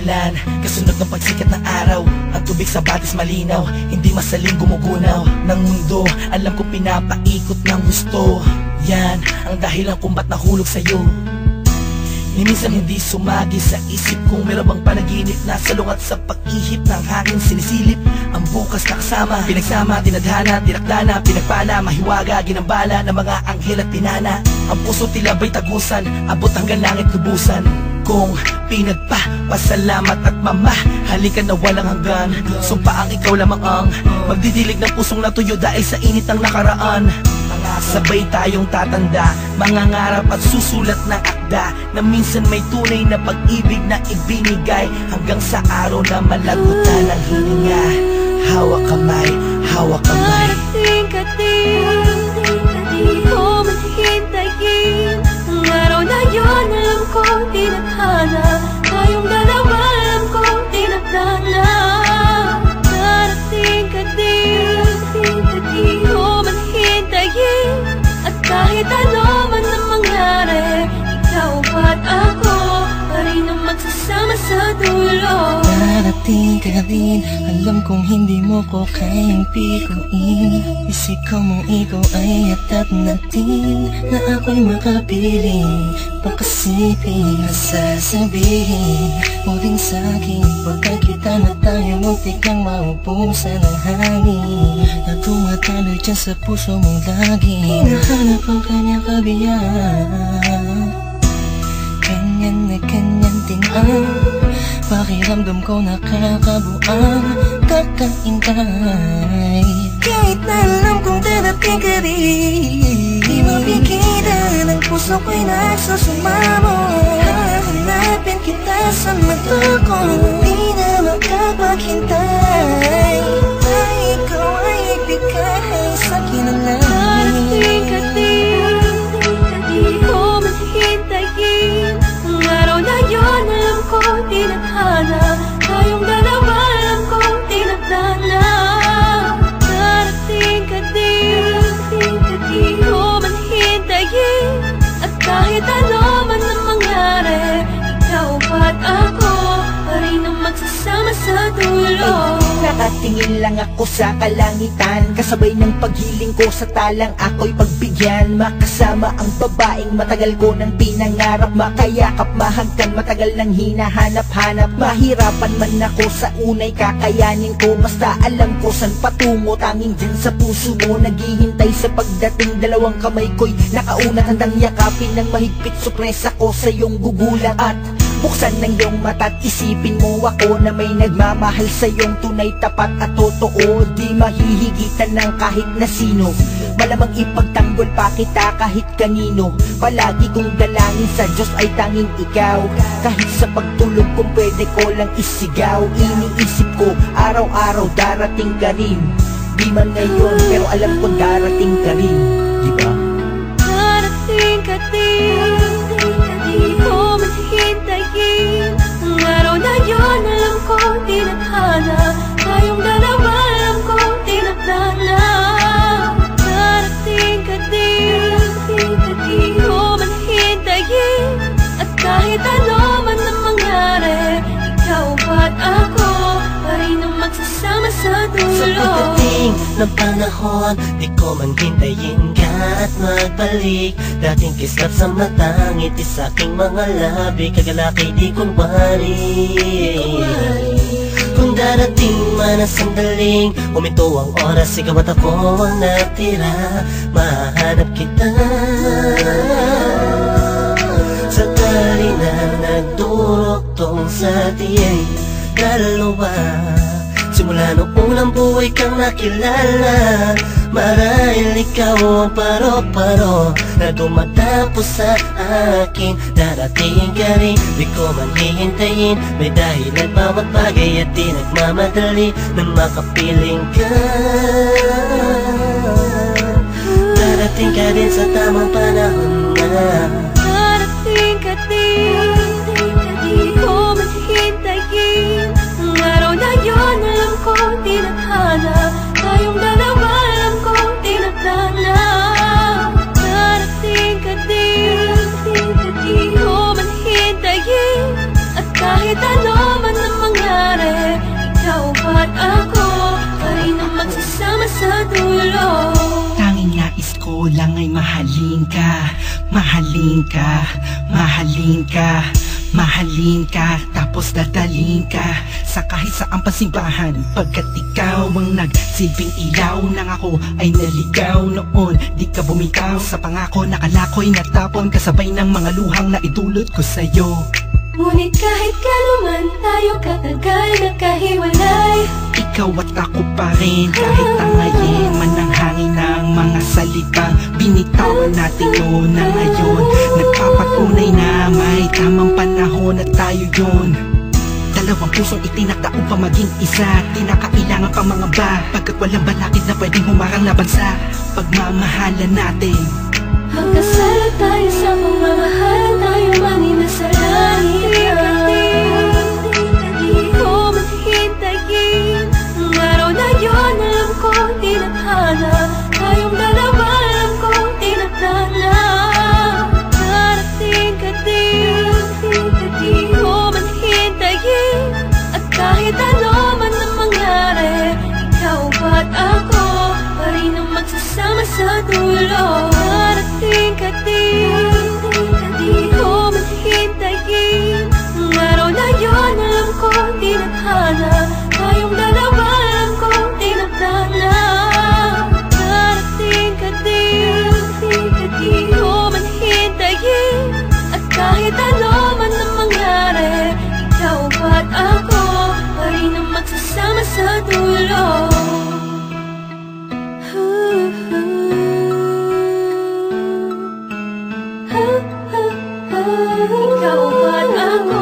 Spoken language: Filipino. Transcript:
ulan, kasunod ng pagsikat ng araw. Ang tubig sa batis malinaw, hindi masaling gumugunaw ng mundo. Alam kong pinapaikot ng gusto. Yan ang dahilan kung ba't nahulog sa'yo. Ni minsan hindi sumagi sa isip kung meron bang panaginip na salungat sa pag-ihip ng hangin sinisilip. Ang bukas na kasama, pinagsama, tinadhana, tinakdana, pinagpala, mahiwaga, ginambala ng mga anghel at pinana. Ang puso tila ba'y tagusan, abot hanggang langit lubusan. Kung pinagpapasalamat at mamahalikan na walang hanggan, sumpa ang ikaw lamang ang magdidilig ng pusong natuyo dahil sa init ng nakaraan. Sabay tayong tatanda, mangangarap at susulat ng akda na minsan may tunay na pag-ibig na ibinigay hanggang sa araw na malagutan ng hininga. Hawak kamay, hawak kamay. Darating ka din, di ko maghintayin ang araw na yun. Alam kong tinadhana, tayong dalawa alam kong tinadhana. Darating ka din, di ko maghintayin. At kahit ano man ang mangyari, ikaw at ako pa rin ang magsasama sa dulo. Darating ka din, alam kong hindi mo ko kayang pikuin. Isikaw mong ikaw ay atat natin, na ako'y makapiling. Pakasipin, sasabihin mo din sa'kin, pagka kita na tayo muntik nang maubusan ng hangin, na tumatalo dyan sa puso mong lagi. Hinahanap ang kanyang kabiyang. Ganyan na ganyan din ang pakiramdam ko, nakakabuang kakaintay. Kahit na alam kong darating ka rin, di mapigilan ang puso ko'y nagsusumamo. Hahanapin kita sa mata ko, di na makapaghintay. Ay, ikaw ay ibigay sa'kin ang Darating ka din, di ko maghintayin ang araw na yun. Alam kong tinadhana, tayong dalawa alam kong tinadhana. Darating ka din, di ko maghintayin. At kahit ano man ang mangyari, ikaw at ako pa rin ang magsasama sa dulo. Nakatingin lang ako sa kalangitan, kasabay ng paghiling ko sa talang ako'y pagbigyan. Makasama ang babaeng matagal ko nang pinangarap, makayakap, mahagkan, matagal nang hinahanap-hanap. Mahirapan man ako sa unay, kakayanin ko. Basta alam ko san patungo, tanging dyan sa puso mo naghihintay sa pagdating. Dalawang kamay ko'y nakaunat, handang yakapin ng mahigpit. Sorpresa ko sa iyong gugulat at buksan ng iyong mata't isipin mo ako na may nagmamahal sa iyong tunay, tapat at totoo. Di mahihigitan ng kahit na sino, malamang ipagtanggol pa kita kahit kanino. Palagi kong dalangin sa Diyos ay tanging ikaw, kahit sa pagtulog kung pwede ko lang isigaw. Iniisip ko araw-araw darating ka rin, di man ngayon pero alam ko darating ka rin, di ba? Darating ka din, di ko maghintayin ang araw na yun. Alam kong tinadhana, tayong dalawa alam kong tinadhana. Darating ka din, di ko maghintayin. At kahit ano man ang mangyari, ikaw at ako pa rin ang magsasama sa dulo. Sa pagdating ng panahon, di ko man hintayin ka at magbalik. Dating kislap sa mata, ngiti sa aking mga labi, kagalakay di kunwari. Kung darating man ang sandaling huminto ang oras, ikaw at ako ang natira. Mahanap kita sa tali na nagduruktong sa ating dalawa. Simula nung unang buhay kang nakilala, marahil ikaw ang paro-paro na dumatapos sa akin. Darating ka rin, di ko man hihintayin, may dahilan bawat bagay at di nagmamadali na makapiling ka. Darating ka din sa tamang panahon na. Darating ka din, di ko maghintayin ang araw na yun. Alam kong tinadhana, tayong dalawa alam kong tinadhana. Darating ka din, di ko maghintayin. At kahit ano man ko lang ay mahalin ka, mahalin ka, mahalin ka, mahalin ka, tapos dadalhin ka sa kahit saang pasimbahan. Pagkat ikaw ang nagsilbing ilaw nang ako ay naligaw noon. Di ka bumitaw sa pangako, nakalako'y natapon kasabay ng mga luhang na idulot ko sa'yo. Ngunit kahit kanuman tayo katagal nagkahiwalay, ikaw at ako pa rin, kahit tangayin man ang hangin ng mga salitang binitawan natin noon na ngayon. Nagpapatunay na may tamang panahon at tayo yun. Dalawang pusong itinakda upang maging isa, di na kailangan pang mga ba, pagkat walang balakid na pwedeng humarang laban sa pagmamahalan natin. magkasala tayo sa pagmamahalan, tayo man nasa langit. Di ko man hintayin ang araw na yun, alam ko tinadhana. Tayong dalawa alam ko tinadhana. Darating ka din, di ko man hintayin, at kahit ano man ang mangyari, ikaw at ako pa rin ang magsasama sa dulo. Darating ka din, di ko man hintayin ang araw na yun, alam ko tinadhana. Tayong dalawa alam ko tinadhana. Darating ka din, di ko man hintayin, at kahit ano man ang mangyari, ikaw at ako pa rin ang magsasama sa dulo. Ikaw at ako